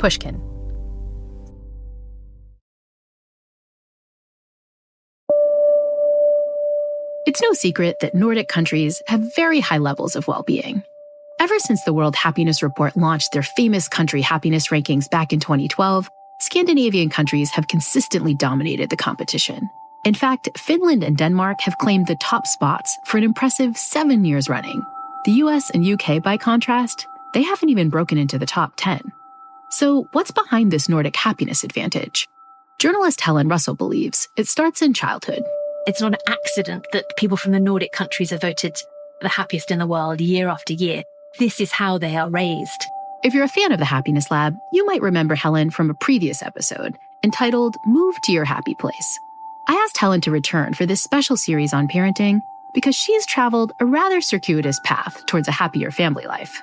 Pushkin. It's no secret that Nordic countries have very high levels of well-being. Ever since the World Happiness Report launched their famous country happiness rankings back in 2012, Scandinavian countries have consistently dominated the competition. In fact, Finland and Denmark have claimed the top spots for an impressive 7 years running. The US and UK, by contrast, they haven't even broken into the top 10. So what's behind this Nordic happiness advantage? Journalist Helen Russell believes it starts in childhood. It's not an accident that people from the Nordic countries are voted the happiest in the world year after year. This is how they are raised. If you're a fan of the Happiness Lab, you might remember Helen from a previous episode entitled Move to Your Happy Place. I asked Helen to return for this special series on parenting because she's traveled a rather circuitous path towards a happier family life.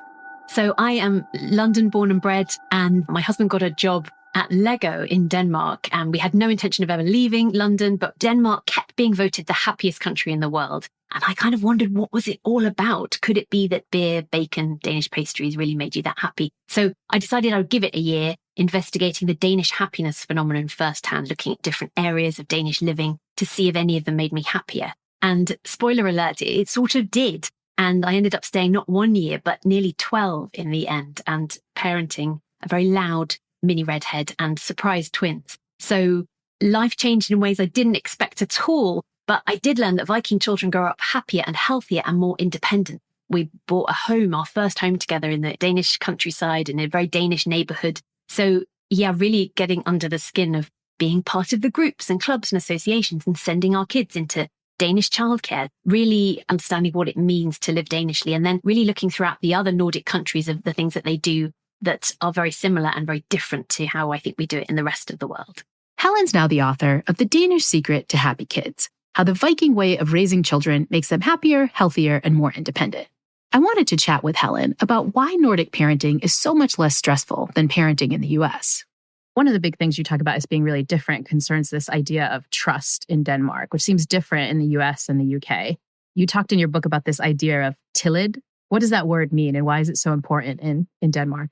So I am London born and bred, and my husband got a job at Lego in Denmark, and we had no intention of ever leaving London, but Denmark kept being voted the happiest country in the world. And I kind of wondered, what was it all about? Could it be that beer, bacon, Danish pastries really made you that happy? So I decided I would give it a year, investigating the Danish happiness phenomenon firsthand, looking at different areas of Danish living to see if any of them made me happier. And spoiler alert, it sort of did. And I ended up staying not 1 year, but nearly 12 in the end, and parenting a very loud mini redhead and surprise twins. So life changed in ways I didn't expect at all. But I did learn that Viking children grow up happier and healthier and more independent. We bought a home, our first home together in the Danish countryside in a very Danish neighborhood. So yeah, really getting under the skin of being part of the groups and clubs and associations and sending our kids into Danish childcare, really understanding what it means to live Danishly, and then really looking throughout the other Nordic countries of the things that they do that are very similar and very different to how I think we do it in the rest of the world. Helen's now the author of The Danish Secret to Happy Kids, how the Viking way of raising children makes them happier, healthier, and more independent. I wanted to chat with Helen about why Nordic parenting is so much less stressful than parenting in the US. One of the big things you talk about as being really different concerns this idea of trust in Denmark, which seems different in the US and the UK. You talked in your book about this idea of tillid. What does that word mean, and why is it so important in Denmark?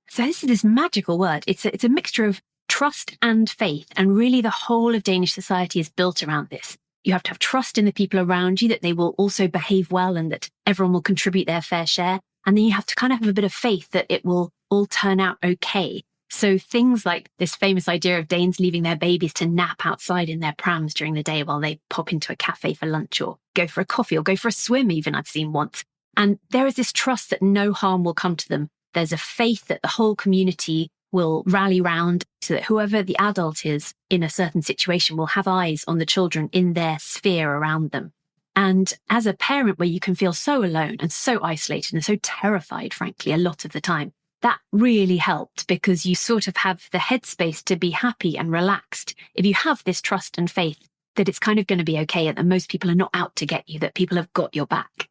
So this is this magical word. It's a mixture of trust and faith. And really the whole of Danish society is built around this. You have to have trust in the people around you, that they will also behave well and that everyone will contribute their fair share. And then you have to kind of have a bit of faith that it will all turn out okay. So things like this famous idea of Danes leaving their babies to nap outside in their prams during the day while they pop into a cafe for lunch or go for a coffee or go for a swim even, I've seen once. And there is this trust that no harm will come to them. There's a faith that the whole community will rally round so that whoever the adult is in a certain situation will have eyes on the children in their sphere around them. And as a parent where you can feel so alone and so isolated and so terrified, frankly, a lot of the time, that really helped because you sort of have the headspace to be happy and relaxed if you have this trust and faith that it's kind of going to be okay and that most people are not out to get you, that people have got your back.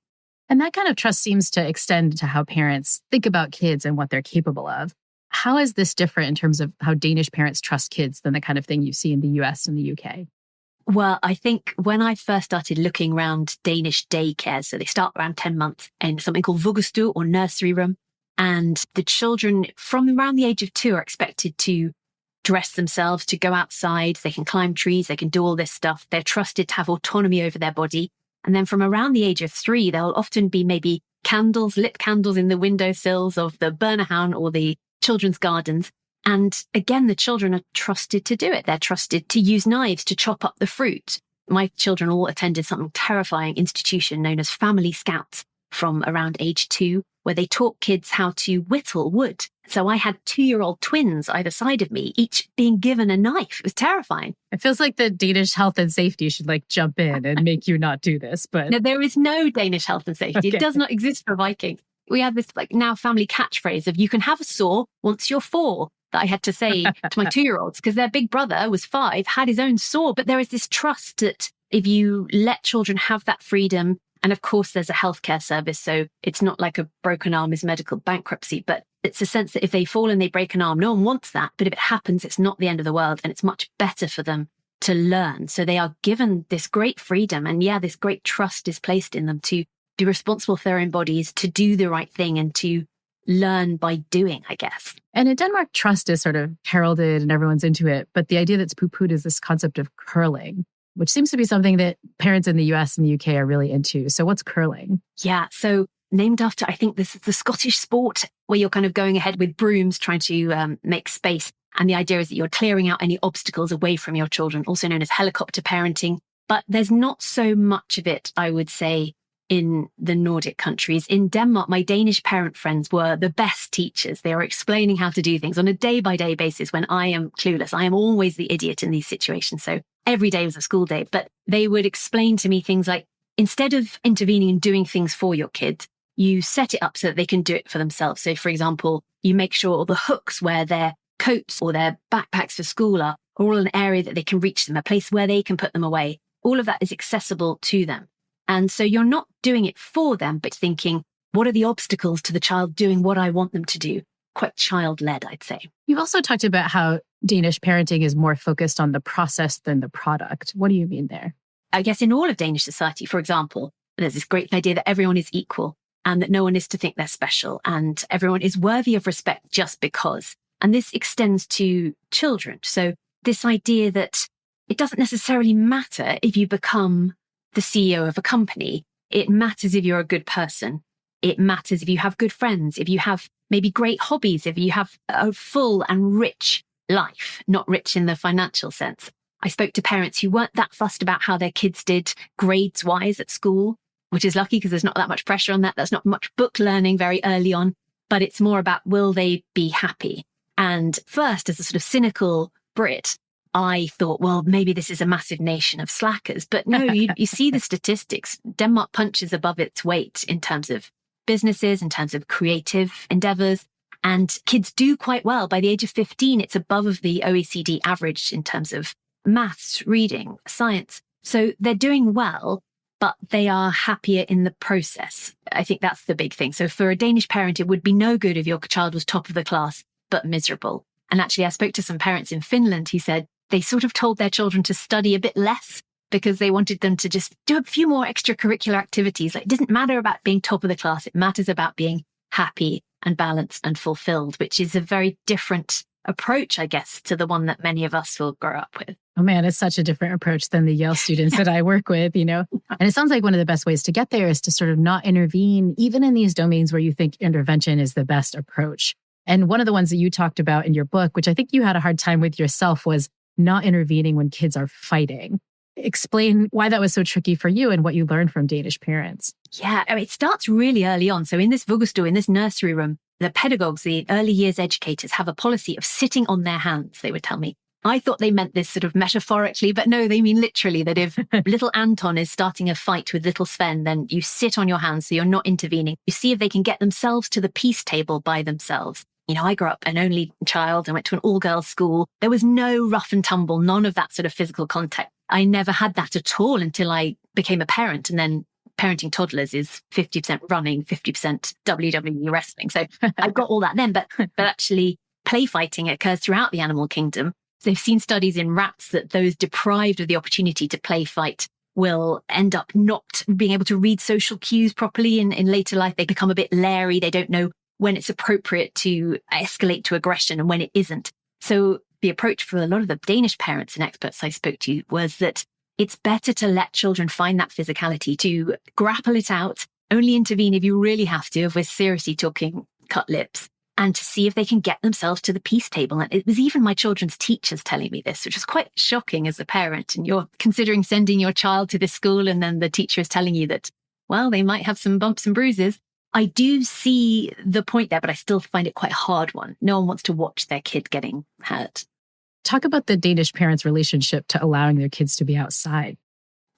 And that kind of trust seems to extend to how parents think about kids and what they're capable of. How is this different in terms of how Danish parents trust kids than the kind of thing you see in the US and the UK? Well, I think when I first started looking around Danish daycare, so they start around 10 months in something called vuggestue or nursery room, and the children from around the age of 2 are expected to dress themselves, to go outside, they can climb trees, they can do all this stuff. They're trusted to have autonomy over their body. And then from around the age of 3, there'll often be maybe lit candles in the windowsills of the Børnehaven or the children's gardens. And again, the children are trusted to do it. They're trusted to use knives to chop up the fruit. My children all attended something terrifying institution known as Family Scouts from around age 2, where they taught kids how to whittle wood. So I had 2-year-old twins either side of me, each being given a knife. It was terrifying. It feels like the Danish health and safety should jump in and make you not do this. But no, there is no Danish health and safety. Okay. It does not exist for Vikings. We have this now family catchphrase of you can have a saw once you're 4 that I had to say to my 2-year-olds because their big brother was 5, had his own saw. But there is this trust that if you let children have that freedom, and of course there's a healthcare service, so it's not like a broken arm is medical bankruptcy, but it's a sense that if they fall and they break an arm, no one wants that. But if it happens, it's not the end of the world and it's much better for them to learn. So they are given this great freedom and this great trust is placed in them to be responsible for their own bodies, to do the right thing and to learn by doing, I guess. And in Denmark, trust is sort of heralded and everyone's into it. But the idea that's poo-pooed is this concept of curling, which seems to be something that parents in the US and the UK are really into. So what's curling? Yeah, so named after, I think this is the Scottish sport where you're kind of going ahead with brooms trying to make space. And the idea is that you're clearing out any obstacles away from your children, also known as helicopter parenting. But there's not so much of it, I would say, in the Nordic countries. In Denmark, my Danish parent friends were the best teachers. They were explaining how to do things on a day-by-day basis when I am clueless. I am always the idiot in these situations. So every day was a school day. But they would explain to me things like, instead of intervening and doing things for your kid, you set it up so that they can do it for themselves. So, for example, you make sure all the hooks where their coats or their backpacks for school are all an area that they can reach them, a place where they can put them away. All of that is accessible to them. And so you're not doing it for them, but thinking, what are the obstacles to the child doing what I want them to do? Quite child-led, I'd say. You've also talked about how Danish parenting is more focused on the process than the product. What do you mean there? I guess in all of Danish society, for example, there's this great idea that everyone is equal and that no one is to think they're special and everyone is worthy of respect just because. And this extends to children. So this idea that it doesn't necessarily matter if you become the CEO of a company. It matters if you're a good person. It matters if you have good friends, if you have maybe great hobbies, if you have a full and rich life, not rich in the financial sense. I spoke to parents who weren't that fussed about how their kids did grades-wise at school, which is lucky because there's not that much pressure on that. There's not much book learning very early on, but it's more about, will they be happy? And first, as a sort of cynical Brit, I thought, well, maybe this is a massive nation of slackers. But no, you see the statistics. Denmark punches above its weight in terms of businesses, in terms of creative endeavors. And kids do quite well. By the age of 15, it's above the OECD average in terms of maths, reading, science. So they're doing well, but they are happier in the process. I think that's the big thing. So for a Danish parent, it would be no good if your child was top of the class, but miserable. And actually, I spoke to some parents in Finland who said they sort of told their children to study a bit less because they wanted them to just do a few more extracurricular activities. Like, it doesn't matter about being top of the class. It matters about being happy and balanced and fulfilled, which is a very different approach, I guess, to the one that many of us will grow up with. Oh man, it's such a different approach than the Yale students that I work with, you know? And it sounds like one of the best ways to get there is to sort of not intervene, even in these domains where you think intervention is the best approach. And one of the ones that you talked about in your book, which I think you had a hard time with yourself, was not intervening when kids are fighting. Explain why that was so tricky for you and what you learned from Danish parents. Yeah, I mean, it starts really early on. So in this vuggestue, in this nursery room, the pedagogues, the early years educators have a policy of sitting on their hands, they would tell me. I thought they meant this sort of metaphorically, but no, they mean literally, that if little Anton is starting a fight with little Sven, then you sit on your hands so you're not intervening. You see if they can get themselves to the peace table by themselves. You know, I grew up an only child. I went to an all-girls school. There was no rough and tumble, none of that sort of physical contact. I never had that at all until I became a parent. And then parenting toddlers is 50% running, 50% WWE wrestling. So I've got all that then. But actually, play fighting occurs throughout the animal kingdom. They've seen studies in rats that those deprived of the opportunity to play fight will end up not being able to read social cues properly in later life. They become a bit leery. They don't know when it's appropriate to escalate to aggression and when it isn't. So the approach for a lot of the Danish parents and experts I spoke to was that it's better to let children find that physicality, to grapple it out, only intervene if you really have to, if we're seriously talking cut lips, and to see if they can get themselves to the peace table. And it was even my children's teachers telling me this, which was quite shocking as a parent. And you're considering sending your child to this school, and then the teacher is telling you that, well, they might have some bumps and bruises. I do see the point there, but I still find it quite a hard one. No one wants to watch their kid getting hurt. Talk about the Danish parents' relationship to allowing their kids to be outside.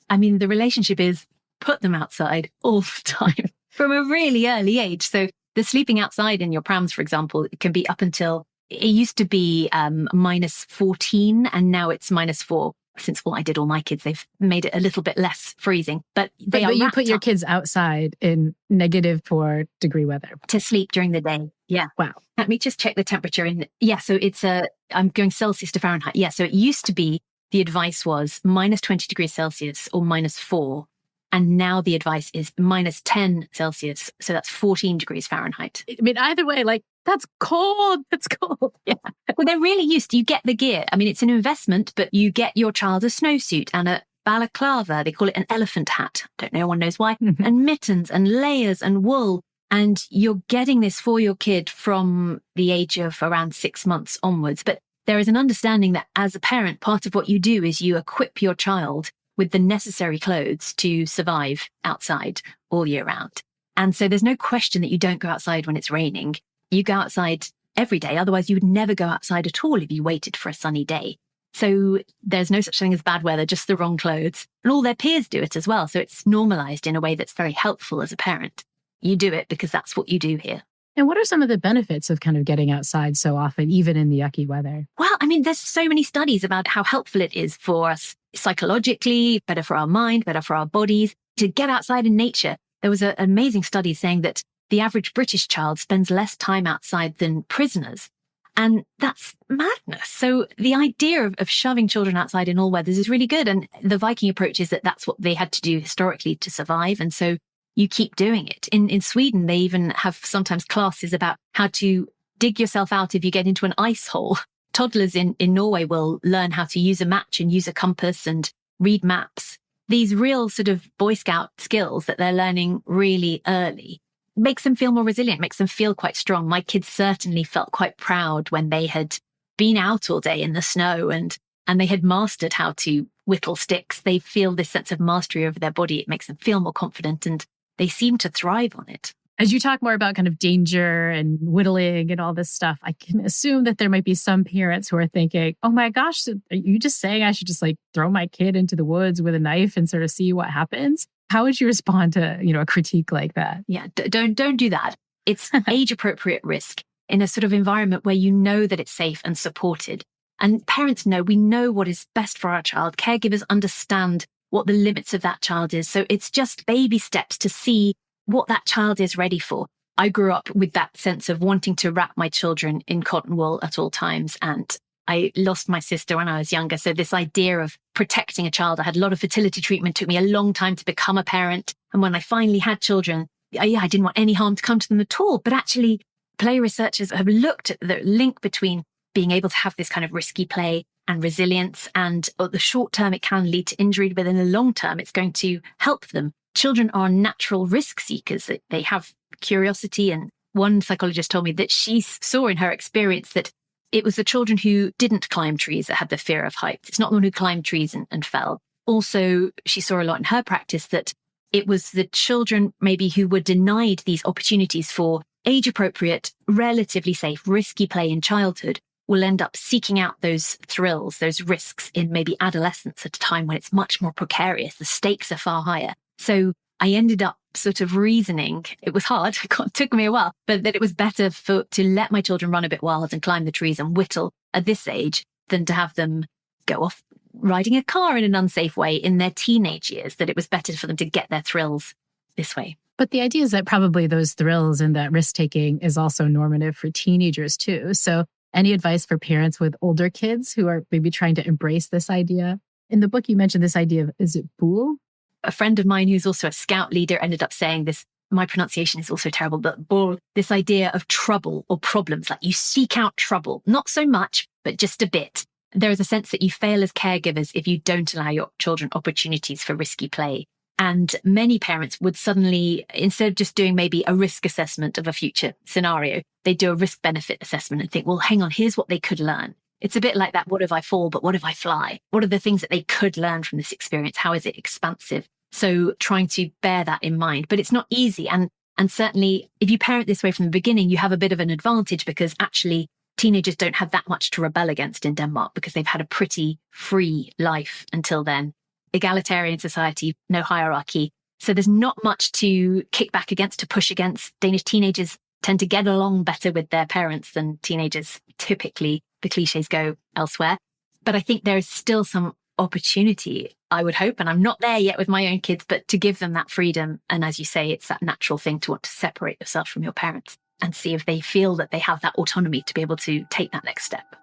I mean, the relationship is put them outside all the time from a really early age. So the sleeping outside in your prams, for example, it can be up until, it used to be minus 14 and now it's minus 4. Since I did all my kids, they've made it a little bit less freezing. But you put your kids outside in -4 degree weather to sleep during the day. Yeah. Wow. Let me just check the temperature in. Yeah. So it's I'm going Celsius to Fahrenheit. Yeah. So it used to be, the advice was minus 20 degrees Celsius or minus 4 And now the advice is -10 Celsius. So that's 14 degrees Fahrenheit. I mean, either way, like, that's cold. That's cold. Yeah. Well, they're really used to, you get the gear. I mean, it's an investment, but you get your child a snowsuit and a balaclava. They call it an elephant hat. No one knows why. And mittens and layers and wool. And you're getting this for your kid from the age of around 6 months onwards. But there is an understanding that as a parent, part of what you do is you equip your child with the necessary clothes to survive outside all year round. And so there's no question that you don't go outside when it's raining. You go outside every day. Otherwise, you would never go outside at all if you waited for a sunny day. So there's no such thing as bad weather, just the wrong clothes. And all their peers do it as well. So it's normalized in a way that's very helpful as a parent. You do it because that's what you do here. And what are some of the benefits of kind of getting outside so often, even in the yucky weather? Well, I mean, there's so many studies about how helpful it is for us psychologically, better for our mind, better for our bodies, to get outside in nature. There was an amazing study saying that the average British child spends less time outside than prisoners. And that's madness. So the idea of shoving children outside in all weathers is really good. And the Viking approach is that that's what they had to do historically to survive. And so you keep doing it. In Sweden, they even have sometimes classes about how to dig yourself out if you get into an ice hole. Toddlers in Norway will learn how to use a match and use a compass and read maps. These real sort of Boy Scout skills that they're learning really early makes them feel more resilient, makes them feel quite strong. My kids certainly felt quite proud when they had been out all day in the snow and they had mastered how to whittle sticks. They feel this sense of mastery over their body. It makes them feel more confident and they seem to thrive on it. As you talk more about kind of danger and whittling and all this stuff, I can assume that there might be some parents who are thinking, oh my gosh, are you just saying I should just like throw my kid into the woods with a knife and sort of see what happens? How would you respond to, a critique like that? Yeah, don't do that. It's age appropriate risk in a sort of environment where you know that it's safe and supported. And parents know, we know what is best for our child. Caregivers understand what the limits of that child is. So it's just baby steps to see what that child is ready for. I grew up with that sense of wanting to wrap my children in cotton wool at all times. And I lost my sister when I was younger. So this idea of protecting a child, I had a lot of fertility treatment, took me a long time to become a parent. And when I finally had children, I didn't want any harm to come to them at all. But actually, play researchers have looked at the link between being able to have this kind of risky play and resilience. And at the short term, it can lead to injury, but in the long term, it's going to help them. Children are natural risk seekers. They have curiosity. And one psychologist told me that she saw in her experience that it was the children who didn't climb trees that had the fear of heights. It's not the one who climbed trees and fell. Also, she saw a lot in her practice that it was the children maybe who were denied these opportunities for age-appropriate, relatively safe, risky play in childhood will end up seeking out those thrills, those risks in maybe adolescence at a time when it's much more precarious. The stakes are far higher. So I ended up sort of reasoning, it was hard, it took me a while, but that it was better to let my children run a bit wild and climb the trees and whittle at this age than to have them go off riding a car in an unsafe way in their teenage years, that it was better for them to get their thrills this way. But the idea is that probably those thrills and that risk-taking is also normative for teenagers too. So any advice for parents with older kids who are maybe trying to embrace this idea? In the book, you mentioned this idea of, is it bool? A friend of mine who's also a scout leader ended up saying this, my pronunciation is also terrible, but bool, this idea of trouble or problems, like you seek out trouble, not so much, but just a bit. There is a sense that you fail as caregivers if you don't allow your children opportunities for risky play. And many parents would suddenly, instead of just doing maybe a risk assessment of a future scenario, they do a risk benefit assessment and think, well, hang on, here's what they could learn. It's a bit like that, what if I fall, but what if I fly? What are the things that they could learn from this experience? How is it expansive? So trying to bear that in mind, but it's not easy. And certainly if you parent this way from the beginning, you have a bit of an advantage because actually teenagers don't have that much to rebel against in Denmark because they've had a pretty free life until then. Egalitarian society, no hierarchy. So there's not much to kick back against, to push against. Danish teenagers tend to get along better with their parents than teenagers typically, the cliches go, elsewhere. But I think there is still some opportunity, I would hope, and I'm not there yet with my own kids, but to give them that freedom. And as you say, it's that natural thing to want to separate yourself from your parents and see if they feel that they have that autonomy to be able to take that next step.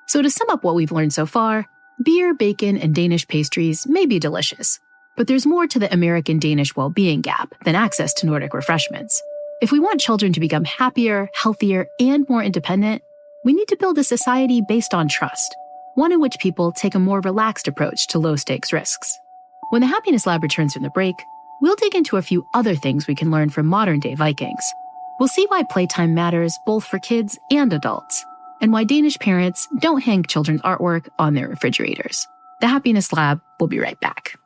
So to sum up what we've learned so far, beer, bacon, and Danish pastries may be delicious, But there's more to the American-Danish well-being gap than access to Nordic refreshments. If we want children to become happier, healthier, and more independent, we need to build a society based on trust, one in which people take a more relaxed approach to low-stakes risks. When the Happiness Lab returns from the break, we'll dig into a few other things we can learn from modern-day Vikings. We'll see why playtime matters both for kids and adults, and why Danish parents don't hang children's artwork on their refrigerators. The Happiness Lab will be right back.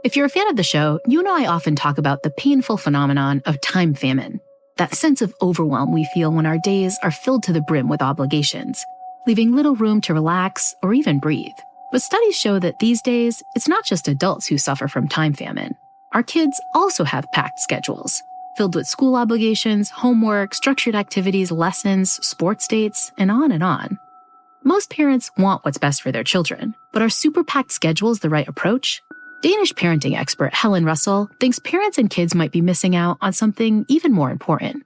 If you're a fan of the show, you know I often talk about the painful phenomenon of time famine, that sense of overwhelm we feel when our days are filled to the brim with obligations, leaving little room to relax or even breathe. But studies show that these days, it's not just adults who suffer from time famine. Our kids also have packed schedules, filled with school obligations, homework, structured activities, lessons, sports dates, and on and on. Most parents want what's best for their children, but are super packed schedules the right approach? Danish parenting expert Helen Russell thinks parents and kids might be missing out on something even more important: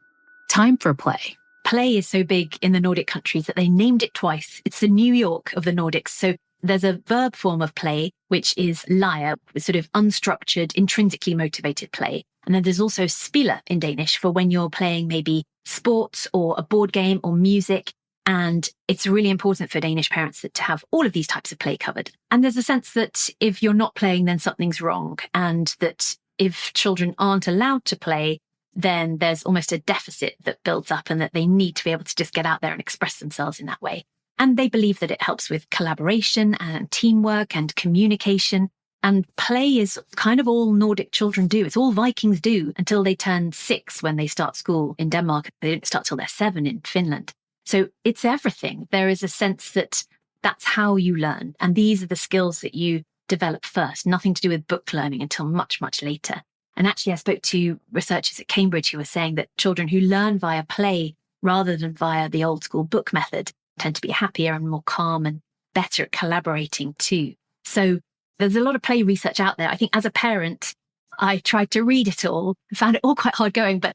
time for play. Play is so big in the Nordic countries that they named it twice. It's the New York of the Nordics. So there's a verb form of play, which is lege, sort of unstructured, intrinsically motivated play. And then there's also spille in Danish for when you're playing maybe sports or a board game or music. And it's really important for Danish parents to have all of these types of play covered. And there's a sense that if you're not playing, then something's wrong. And that if children aren't allowed to play, then there's almost a deficit that builds up and that they need to be able to just get out there and express themselves in that way. And they believe that it helps with collaboration and teamwork and communication. And play is kind of all Nordic children do. It's all Vikings do until they turn 6 when they start school in Denmark. They don't start till they're 7 in Finland. So it's everything. There is a sense that that's how you learn. And these are the skills that you develop first, nothing to do with book learning until much, much later. And actually, I spoke to researchers at Cambridge who were saying that children who learn via play rather than via the old school book method tend to be happier and more calm and better at collaborating too. So there's a lot of play research out there. I think as a parent, I tried to read it all, found it all quite hard going, but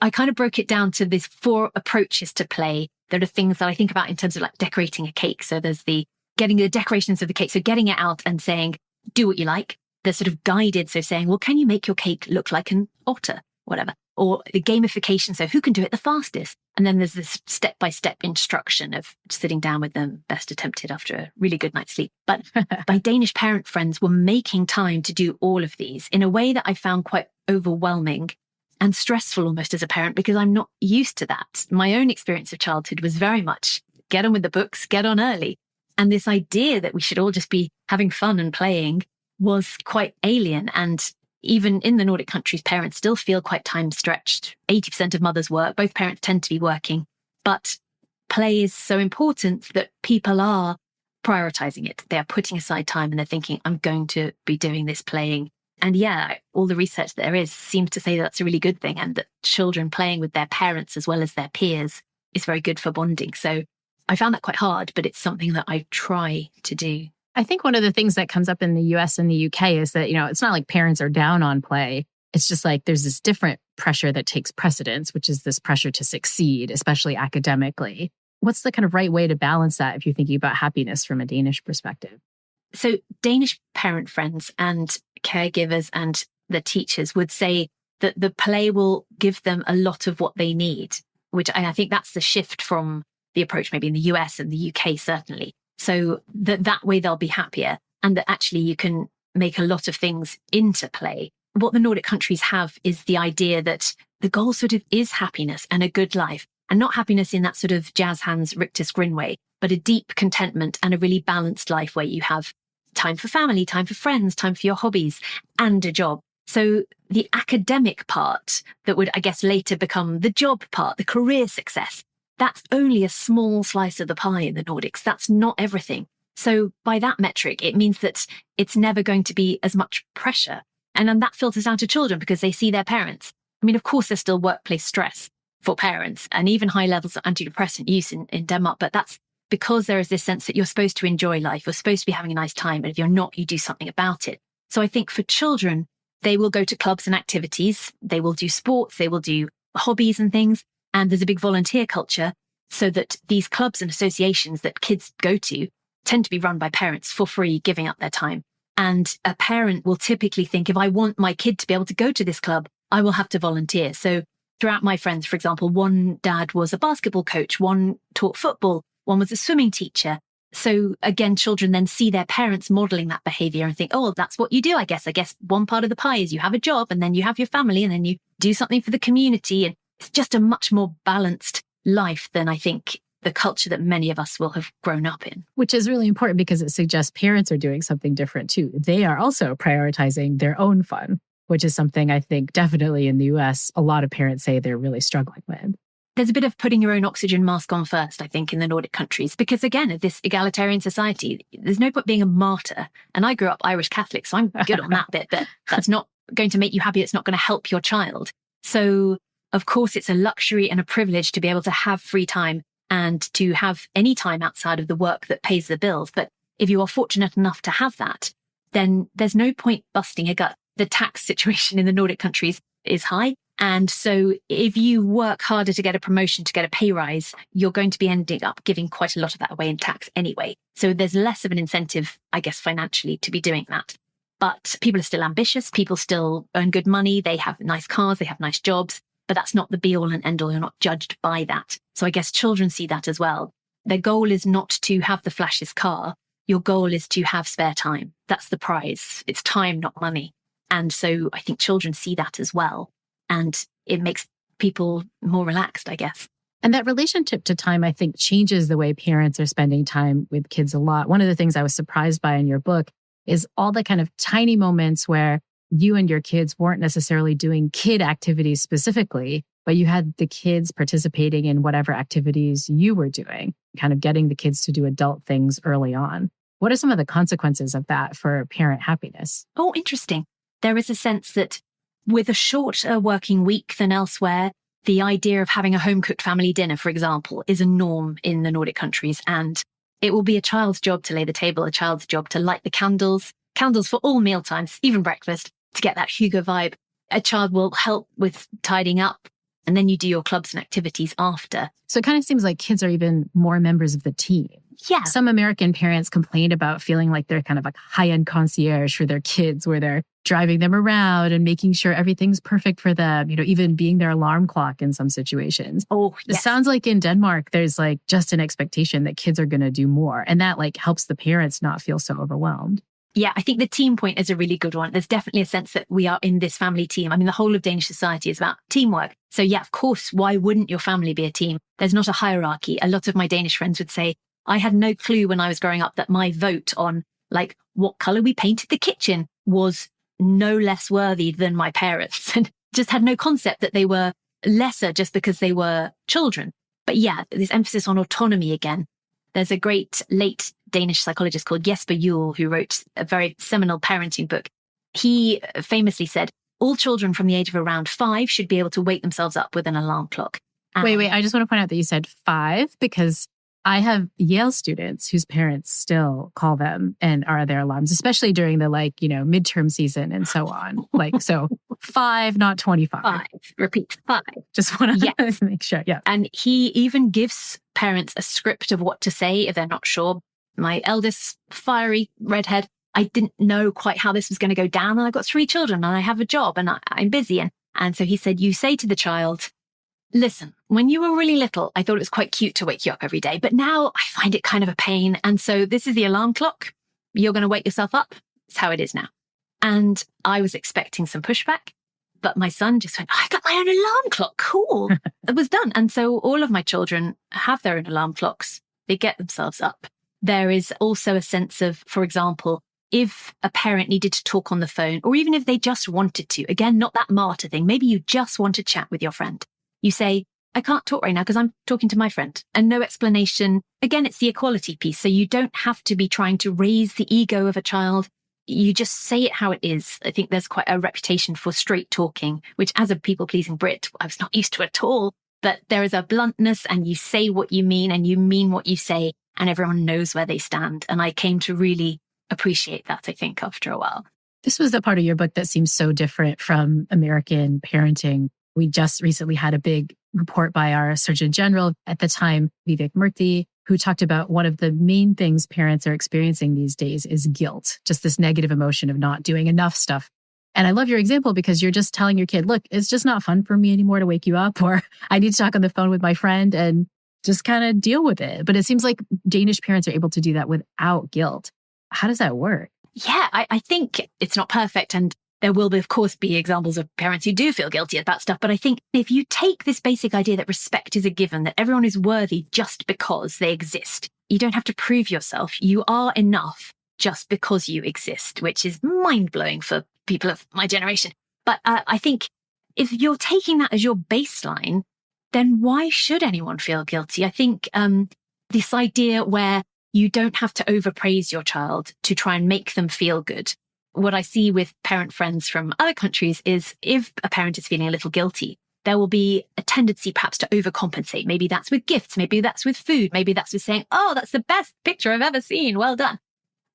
I kind of broke it down to these 4 approaches to play. There are things that I think about in terms of like decorating a cake. So there's the getting the decorations of the cake. So getting it out and saying, do what you like. There's sort of guided. So saying, well, can you make your cake look like an otter, whatever? Or the gamification. So who can do it the fastest? And then there's this step-by-step instruction of sitting down with them, best attempted after a really good night's sleep. But my Danish parent friends were making time to do all of these in a way that I found quite overwhelming and stressful almost as a parent, because I'm not used to that. My own experience of childhood was very much get on with the books, get on early. And this idea that we should all just be having fun and playing was quite alien. And even in the Nordic countries, parents still feel quite time stretched. 80% of mothers work, both parents tend to be working. But play is so important that people are prioritizing it. They are putting aside time and they're thinking, I'm going to be doing this playing. And yeah, all the research there is seems to say that's a really good thing, and that children playing with their parents as well as their peers is very good for bonding. So I found that quite hard, but it's something that I try to do. I think one of the things that comes up in the US and the UK is that, it's not like parents are down on play. It's just like there's this different pressure that takes precedence, which is this pressure to succeed, especially academically. What's the kind of right way to balance that if you're thinking about happiness from a Danish perspective? So Danish parent friends and caregivers and the teachers would say that the play will give them a lot of what they need, which I think that's the shift from the approach maybe in the US and the UK, certainly. So that way they'll be happier, and that actually you can make a lot of things into play. What the Nordic countries have is the idea that the goal sort of is happiness and a good life, and not happiness in that sort of jazz hands Richter Grin way, but a deep contentment and a really balanced life where you have time for family, time for friends, time for your hobbies, and a job. So the academic part that would, I guess, later become the job part, the career success, that's only a small slice of the pie in the Nordics. That's not everything. So by that metric, it means that it's never going to be as much pressure. And then that filters down to children because they see their parents. I mean, of course, there's still workplace stress for parents and even high levels of antidepressant use in Denmark, but that's because there is this sense that you're supposed to enjoy life, you're supposed to be having a nice time, and if you're not, you do something about it. So I think for children, they will go to clubs and activities, they will do sports, they will do hobbies and things, and there's a big volunteer culture. so that these clubs and associations that kids go to tend to be run by parents for free, giving up their time. And a parent will typically think, if I want my kid to be able to go to this club, I will have to volunteer. So throughout my friends, for example, one dad was a basketball coach, one taught football, one was a swimming teacher. So again, children then see their parents modeling that behavior and think, oh, well, that's what you do, I guess. I guess one part of the pie is you have a job and then you have your family and then you do something for the community. And it's just a much more balanced life than I think the culture that many of us will have grown up in. Which is really important because it suggests parents are doing something different too. They are also prioritizing their own fun, which is something I think definitely in the US, a lot of parents say they're really struggling with. There's a bit of putting your own oxygen mask on first, I think, in the Nordic countries, because again, of this egalitarian society, there's no point being a martyr. And I grew up Irish Catholic, so I'm good on that bit, but that's not going to make you happy. It's not going to help your child. So of course, it's a luxury and a privilege to be able to have free time and to have any time outside of the work that pays the bills. But if you are fortunate enough to have that, then there's no point busting a gut. The tax situation in the Nordic countries is high. And so if you work harder to get a promotion, to get a pay rise, you're going to be ending up giving quite a lot of that away in tax anyway. So there's less of an incentive, I guess, financially to be doing that. But people are still ambitious. People still earn good money. They have nice cars. They have nice jobs. But that's not the be all and end all. You're not judged by that. So I guess children see that as well. Their goal is not to have the flashiest car. Your goal is to have spare time. That's the prize. It's time, not money. And so I think children see that as well. And it makes people more relaxed, I guess. And that relationship to time, I think, changes the way parents are spending time with kids a lot. One of the things I was surprised by in your book is all the kind of tiny moments where you and your kids weren't necessarily doing kid activities specifically, but you had the kids participating in whatever activities you were doing, kind of getting the kids to do adult things early on. What are some of the consequences of that for parent happiness? Oh, interesting. There is a sense that with a shorter working week than elsewhere, the idea of having a home-cooked family dinner, for example, is a norm in the Nordic countries. And it will be a child's job to lay the table, a child's job to light the candles for all mealtimes, even breakfast, to get that Hugo vibe. A child will help with tidying up, and then you do your clubs and activities after. So it kind of seems like kids are even more members of the team. Yeah. Some American parents complain about feeling like they're kind of like high-end concierge for their kids, where they're driving them around and making sure everything's perfect for them, even being their alarm clock in some situations. Oh, yes. It sounds like in Denmark, there's like just an expectation that kids are going to do more. And that like helps the parents not feel so overwhelmed. Yeah, I think the team point is a really good one. There's definitely a sense that we are in this family team. I mean, the whole of Danish society is about teamwork. So yeah, of course, why wouldn't your family be a team? There's not a hierarchy. A lot of my Danish friends would say, I had no clue when I was growing up that my vote on like what color we painted the kitchen was no less worthy than my parents, and just had no concept that they were lesser just because they were children. But yeah, this emphasis on autonomy again. There's a great late Danish psychologist called Jesper Juhl who wrote a very seminal parenting book. He famously said, all children from the age of around 5 should be able to wake themselves up with an alarm clock. Wait, I just want to point out that you said 5 because I have Yale students whose parents still call them and are their alarms, especially during the midterm season and so on. So 5, not 25. 5. Repeat 5. Just want to make sure. Yeah. And he even gives parents a script of what to say if they're not sure. My eldest, fiery redhead, I didn't know quite how this was going to go down. And I've got 3 children and I have a job and I'm busy. And so he said, you say to the child, listen, when you were really little, I thought it was quite cute to wake you up every day, but now I find it kind of a pain. And so this is the alarm clock. You're going to wake yourself up. It's how it is now. And I was expecting some pushback, but my son just went, I got my own alarm clock. Cool. It was done. And so all of my children have their own alarm clocks. They get themselves up. There is also a sense of, for example, if a parent needed to talk on the phone, or even if they just wanted to, again, not that martyr thing, maybe you just want to chat with your friend. You say, I can't talk right now because I'm talking to my friend, and no explanation. Again, it's the equality piece. So you don't have to be trying to raise the ego of a child. You just say it how it is. I think there's quite a reputation for straight talking, which as a people-pleasing Brit, I was not used to at all. But there is a bluntness and you say what you mean and you mean what you say, and everyone knows where they stand. And I came to really appreciate that, I think, after a while. This was the part of your book that seems so different from American parenting. We just recently had a big report by our Surgeon General at the time, Vivek, who talked about one of the main things parents are experiencing these days is guilt, just this negative emotion of not doing enough stuff. And I love your example because you're just telling your kid, look, it's just not fun for me anymore to wake you up, or I need to talk on the phone with my friend and just kind of deal with it. But it seems like Danish parents are able to do that without guilt. How does that work? Yeah, I think it's not perfect. And there will, of course, be examples of parents who do feel guilty about stuff. But I think if you take this basic idea that respect is a given, that everyone is worthy just because they exist, you don't have to prove yourself. You are enough just because you exist, which is mind-blowing for people of my generation. But I think if you're taking that as your baseline, then why should anyone feel guilty? I think this idea where you don't have to overpraise your child to try and make them feel good. What I see with parent friends from other countries is if a parent is feeling a little guilty, there will be a tendency perhaps to overcompensate. Maybe that's with gifts. Maybe that's with food. Maybe that's with saying, oh, that's the best picture I've ever seen. Well done.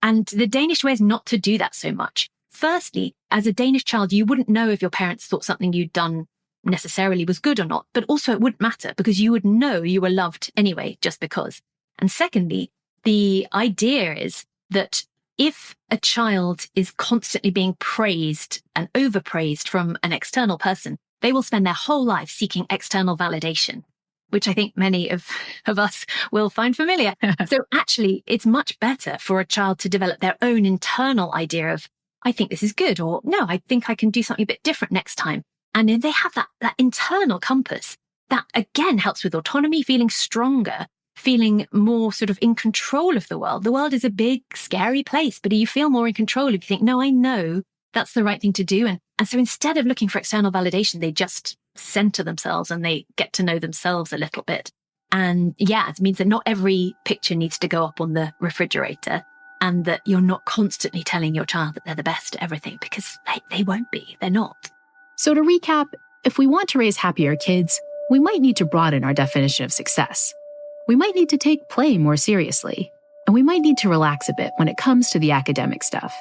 And the Danish way is not to do that so much. Firstly, as a Danish child, you wouldn't know if your parents thought something you'd done necessarily was good or not, but also it wouldn't matter because you would know you were loved anyway, just because. And secondly, the idea is that if a child is constantly being praised and overpraised from an external person, they will spend their whole life seeking external validation, which I think many of us will find familiar. So actually, it's much better for a child to develop their own internal idea of, I think this is good, or no, I think I can do something a bit different next time. And if they have that internal compass, that again helps with autonomy, feeling stronger, feeling more sort of in control of the world. The world is a big, scary place, but you feel more in control if you think, no, I know that's the right thing to do. And so instead of looking for external validation, they just center themselves and they get to know themselves a little bit. And yeah, it means that not every picture needs to go up on the refrigerator, and that you're not constantly telling your child that they're the best at everything, because they won't be. They're not. So to recap, if we want to raise happier kids, we might need to broaden our definition of success. We might need to take play more seriously, and we might need to relax a bit when it comes to the academic stuff.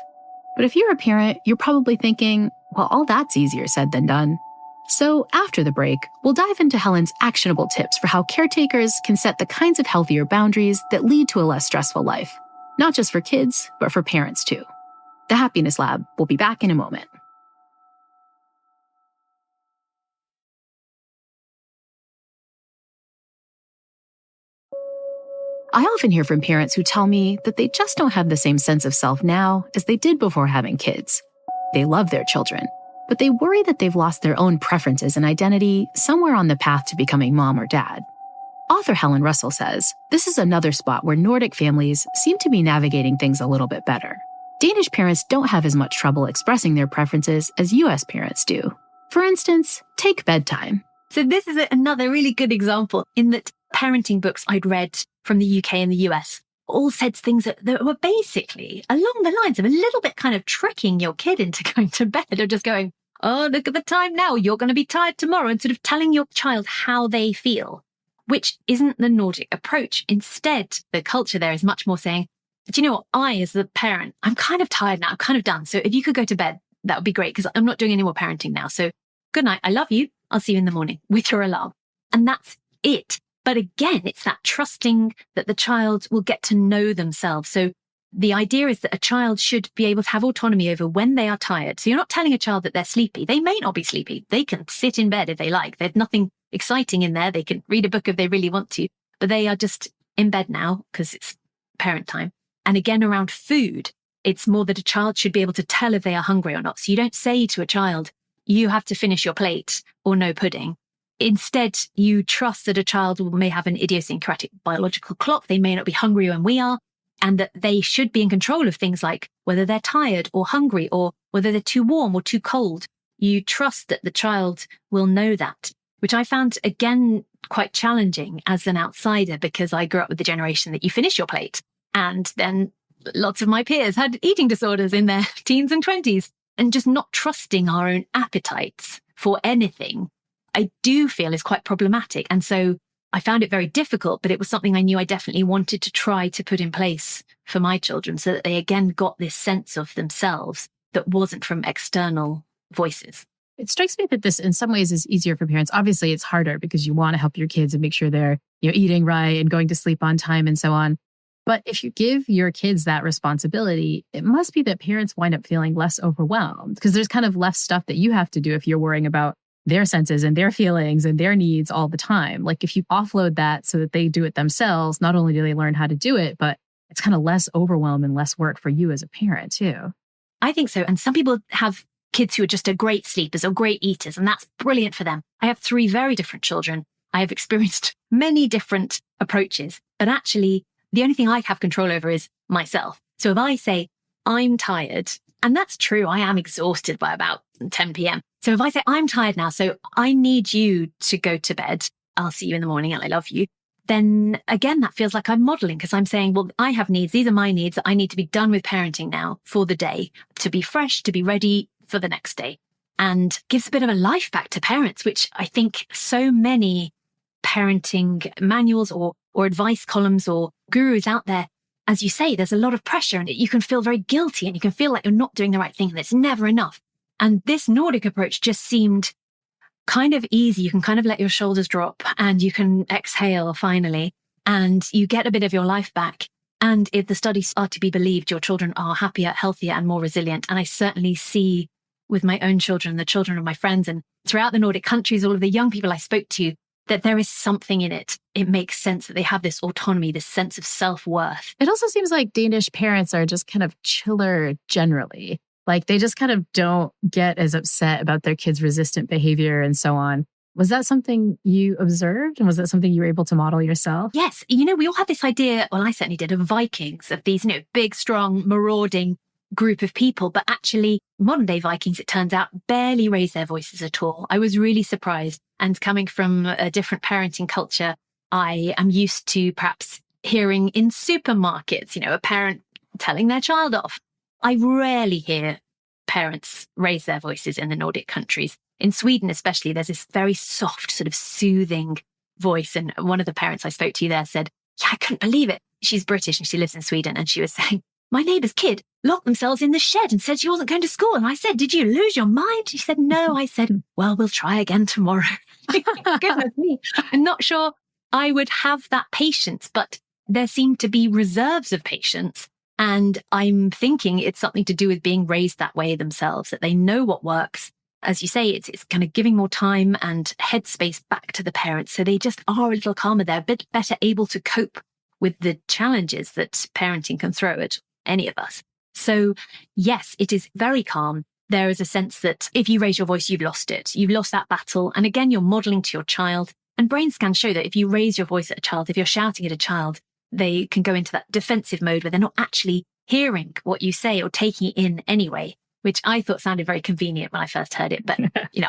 But if you're a parent, you're probably thinking, well, all that's easier said than done. So after the break, we'll dive into Helen's actionable tips for how caretakers can set the kinds of healthier boundaries that lead to a less stressful life, not just for kids, but for parents too. The Happiness Lab will be back in a moment. I often hear from parents who tell me that they just don't have the same sense of self now as they did before having kids. They love their children, but they worry that they've lost their own preferences and identity somewhere on the path to becoming mom or dad. Author Helen Russell says this is another spot where Nordic families seem to be navigating things a little bit better. Danish parents don't have as much trouble expressing their preferences as US parents do. For instance, take bedtime. So this is another really good example in that parenting books I'd read from the UK and the US all said things that were basically along the lines of a little bit kind of tricking your kid into going to bed, or just going, oh, look at the time now, you're going to be tired tomorrow, and sort of telling your child how they feel, which isn't the Nordic approach. Instead, the culture there is much more saying, do you know what, I, as the parent, I'm kind of tired now, I'm kind of done. So if you could go to bed, that would be great, because I'm not doing any more parenting now. So good night, I love you, I'll see you in the morning with your alarm. And that's it. But again, it's that trusting that the child will get to know themselves. So the idea is that a child should be able to have autonomy over when they are tired. So you're not telling a child that they're sleepy. They may not be sleepy. They can sit in bed if they like. There's nothing exciting in there. They can read a book if they really want to, but they are just in bed now because it's parent time. And again, around food, it's more that a child should be able to tell if they are hungry or not. So you don't say to a child, you have to finish your plate or no pudding. Instead, you trust that a child may have an idiosyncratic biological clock. They may not be hungry when we are, and that they should be in control of things like whether they're tired or hungry, or whether they're too warm or too cold. You trust that the child will know that, which I found, again, quite challenging as an outsider, because I grew up with the generation that you finish your plate. And then lots of my peers had eating disorders in their teens and 20s, and just not trusting our own appetites for anything, I do feel is quite problematic. And so I found it very difficult, but it was something I knew I definitely wanted to try to put in place for my children, so that they again got this sense of themselves that wasn't from external voices. It strikes me that this in some ways is easier for parents. Obviously, it's harder because you want to help your kids and make sure they're, eating right and going to sleep on time and so on. But if you give your kids that responsibility, it must be that parents wind up feeling less overwhelmed because there's kind of less stuff that you have to do if you're worrying about their senses and their feelings and their needs all the time. Like if you offload that so that they do it themselves, not only do they learn how to do it, but it's kind of less overwhelm and less work for you as a parent too. I think so. And some people have kids who are just great sleepers or great eaters, and that's brilliant for them. I have 3 very different children. I have experienced many different approaches, but actually the only thing I have control over is myself. So if I say, I'm tired, and that's true, I am exhausted by about 10 p.m. So if I say, I'm tired now, so I need you to go to bed, I'll see you in the morning and I love you, then again, that feels like I'm modeling because I'm saying, well, I have needs. These are my needs that I need to be done with parenting now for the day, to be fresh, to be ready for the next day. And gives a bit of a life back to parents, which I think so many parenting manuals or advice columns or gurus out there, as you say, there's a lot of pressure and you can feel very guilty and you can feel like you're not doing the right thing and it's never enough. And this Nordic approach just seemed kind of easy. You can kind of let your shoulders drop and you can exhale finally and you get a bit of your life back. And if the studies are to be believed, your children are happier, healthier and more resilient. And I certainly see with my own children, the children of my friends and throughout the Nordic countries, all of the young people I spoke to, that there is something in it. It makes sense that they have this autonomy, this sense of self-worth. It also seems like Danish parents are just kind of chiller generally. Like they just kind of don't get as upset about their kids' resistant behavior and so on. Was that something you observed? And was that something you were able to model yourself? Yes. We all have this idea, well, I certainly did, of Vikings, of these, big, strong, marauding group of people. But actually, modern day Vikings, it turns out, barely raise their voices at all. I was really surprised. And coming from a different parenting culture, I am used to perhaps hearing in supermarkets, a parent telling their child off. I rarely hear parents raise their voices in the Nordic countries. In Sweden, especially, there's this very soft, sort of soothing voice. And one of the parents I spoke to there said, yeah, I couldn't believe it. She's British and she lives in Sweden. And she was saying, my neighbour's kid locked themselves in the shed and said she wasn't going to school. And I said, did you lose your mind? She said, no. I said, well, we'll try again tomorrow. Goodness me. I'm not sure I would have that patience, but there seem to be reserves of patience. And I'm thinking it's something to do with being raised that way themselves, that they know what works. As you say, it's kind of giving more time and headspace back to the parents. So they just are a little calmer. They're a bit better able to cope with the challenges that parenting can throw at any of us. So yes, it is very calm. There is a sense that if you raise your voice, you've lost it. You've lost that battle. And again, you're modeling to your child. And brain scans show that if you raise your voice at a child, if you're shouting at a child, they can go into that defensive mode where they're not actually hearing what you say or taking it in anyway, which I thought sounded very convenient when I first heard it. But,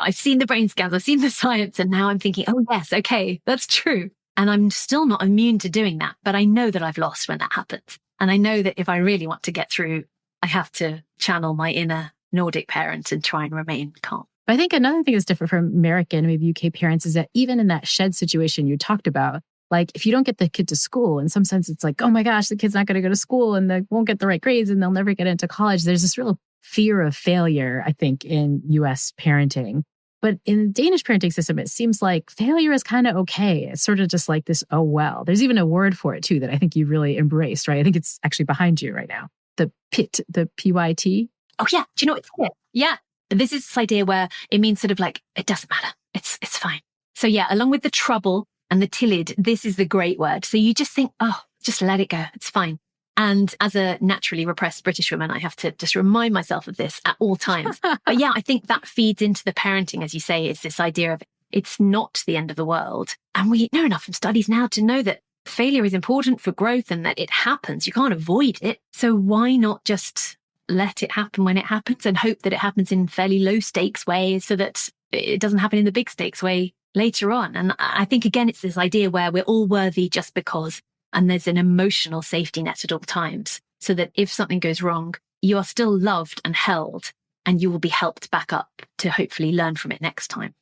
I've seen the brain scans, I've seen the science, and now I'm thinking, oh, yes, okay, that's true. And I'm still not immune to doing that. But I know that I've lost when that happens. And I know that if I really want to get through, I have to channel my inner Nordic parent and try and remain calm. I think another thing that's different from American, maybe UK parents, is that even in that shed situation you talked about, like if you don't get the kid to school, in some sense, it's like, oh my gosh, the kid's not going to go to school and they won't get the right grades and they'll never get into college. There's this real fear of failure, I think, in US parenting. But in the Danish parenting system, it seems like failure is kind of okay. It's sort of just like this, oh, well. There's even a word for it, too, that I think you really embraced, right? I think it's actually behind you right now. The PIT, the PYT. Oh, yeah. Do you know what it's here? Yeah. This is this idea where it means sort of like, it doesn't matter. It's fine. So yeah, along with the trouble and the tillid, this is the great word. So you just think, oh, just let it go. It's fine. And as a naturally repressed British woman, I have to just remind myself of this at all times. But yeah, I think that feeds into the parenting, as you say, is this idea of it's not the end of the world. And we know enough from studies now to know that failure is important for growth and that it happens. You can't avoid it. So why not just let it happen when it happens and hope that it happens in fairly low stakes ways so that it doesn't happen in the big stakes way later on. And I think, again, it's this idea where we're all worthy just because. And there's an emotional safety net at all times so that if something goes wrong, you are still loved and held and you will be helped back up to hopefully learn from it next time.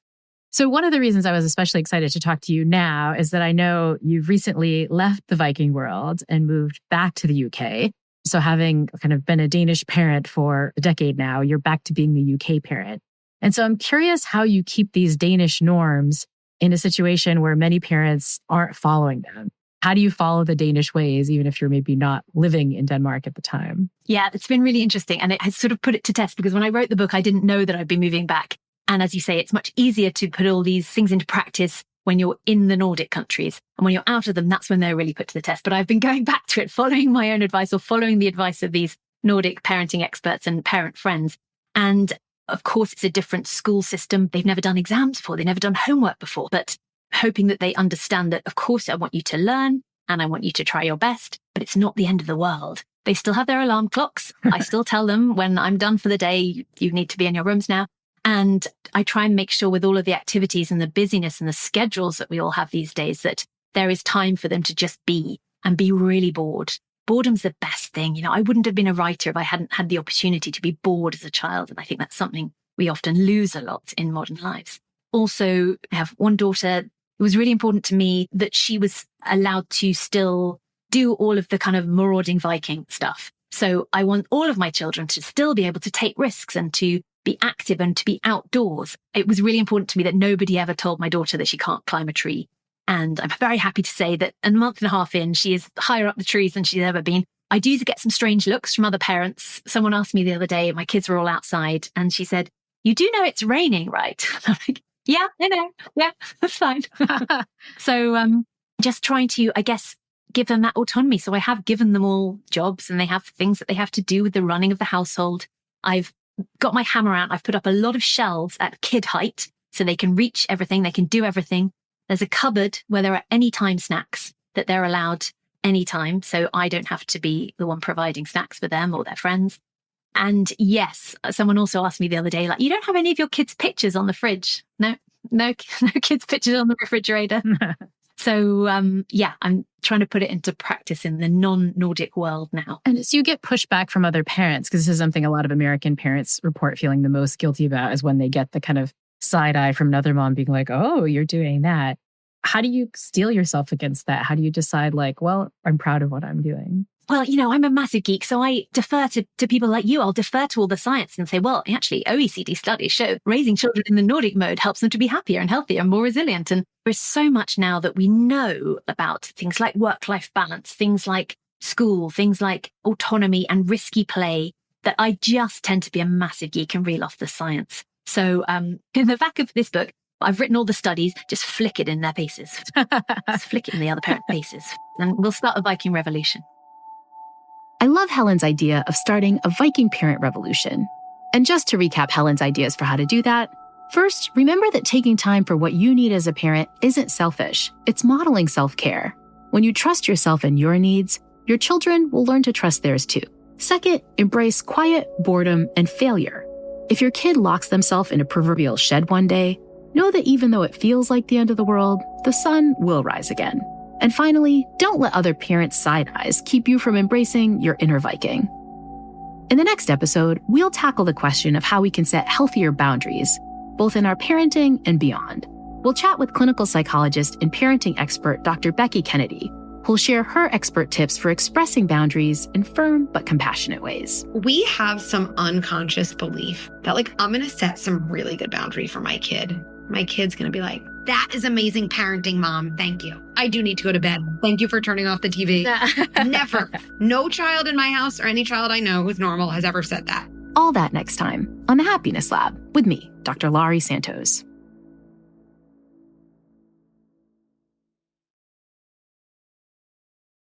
So one of the reasons I was especially excited to talk to you now is that I know you've recently left the Viking world and moved back to the UK. So having kind of been a Danish parent for a decade now, you're back to being the UK parent. And so I'm curious how you keep these Danish norms in a situation where many parents aren't following them. How do you follow the Danish ways, even if you're maybe not living in Denmark at the time? Yeah, it's been really interesting. And it has sort of put it to test because when I wrote the book, I didn't know that I'd be moving back. And as you say, it's much easier to put all these things into practice when you're in the Nordic countries. And when you're out of them, that's when they're really put to the test. But I've been going back to it, following my own advice or following the advice of these Nordic parenting experts and parent friends. And of course, it's a different school system. They've never done exams before. They've never done homework before. But hoping that they understand that, of course, I want you to learn and I want you to try your best, but it's not the end of the world. They still have their alarm clocks. I still tell them when I'm done for the day, you need to be in your rooms now. And I try and make sure with all of the activities and the busyness and the schedules that we all have these days, that there is time for them to just be and be really bored. Boredom's the best thing. I wouldn't have been a writer if I hadn't had the opportunity to be bored as a child. And I think that's something we often lose a lot in modern lives. Also, I have one daughter. It was really important to me that she was allowed to still do all of the kind of marauding Viking stuff. So I want all of my children to still be able to take risks and to be active and to be outdoors. It was really important to me that nobody ever told my daughter that she can't climb a tree. And I'm very happy to say that a month and a half in, she is higher up the trees than she's ever been. I do get some strange looks from other parents. Someone asked me the other day, my kids were all outside, and she said, "You do know it's raining, right?" I'm like, "Yeah, I know. Yeah, that's fine." So just trying to, I guess, give them that autonomy. So I have given them all jobs and they have things that they have to do with the running of the household. I've got my hammer out. I've put up a lot of shelves at kid height so they can reach everything. They can do everything. There's a cupboard where there are anytime snacks that they're allowed anytime. So I don't have to be the one providing snacks for them or their friends. And yes, someone also asked me the other day, like, "You don't have any of your kids' pictures on the fridge?" No kids' pictures on the refrigerator. So, yeah, I'm trying to put it into practice in the non-Nordic world now. And as you get pushback from other parents, because this is something a lot of American parents report feeling the most guilty about, is when they get the kind of side eye from another mom being like, "Oh, you're doing that." How do you steel yourself against that? How do you decide, like, well, I'm proud of what I'm doing? Well, I'm a massive geek, so I defer to people like you. I'll defer to all the science and say, well, actually, OECD studies show raising children in the Nordic mode helps them to be happier and healthier and more resilient. And there's so much now that we know about things like work-life balance, things like school, things like autonomy and risky play, that I just tend to be a massive geek and reel off the science. So in the back of this book, I've written all the studies, just flick it in their faces. Just flick it in the other parents' faces. And we'll start a Viking revolution. I love Helen's idea of starting a Viking parent revolution. And just to recap Helen's ideas for how to do that, first, remember that taking time for what you need as a parent isn't selfish. It's modeling self-care. When you trust yourself and your needs, your children will learn to trust theirs too. Second, embrace quiet, boredom, and failure. If your kid locks themselves in a proverbial shed one day, know that even though it feels like the end of the world, the sun will rise again. And finally, don't let other parents' side eyes keep you from embracing your inner Viking. In the next episode, we'll tackle the question of how we can set healthier boundaries, both in our parenting and beyond. We'll chat with clinical psychologist and parenting expert Dr. Becky Kennedy, who'll share her expert tips for expressing boundaries in firm but compassionate ways. We have some unconscious belief that, like, I'm going to set some really good boundary for my kid. My kid's going to be like, "That is amazing parenting, Mom. Thank you. I do need to go to bed. Thank you for turning off the TV." Never. No child in my house or any child I know who's normal has ever said that. All that next time on The Happiness Lab with me, Dr. Laurie Santos.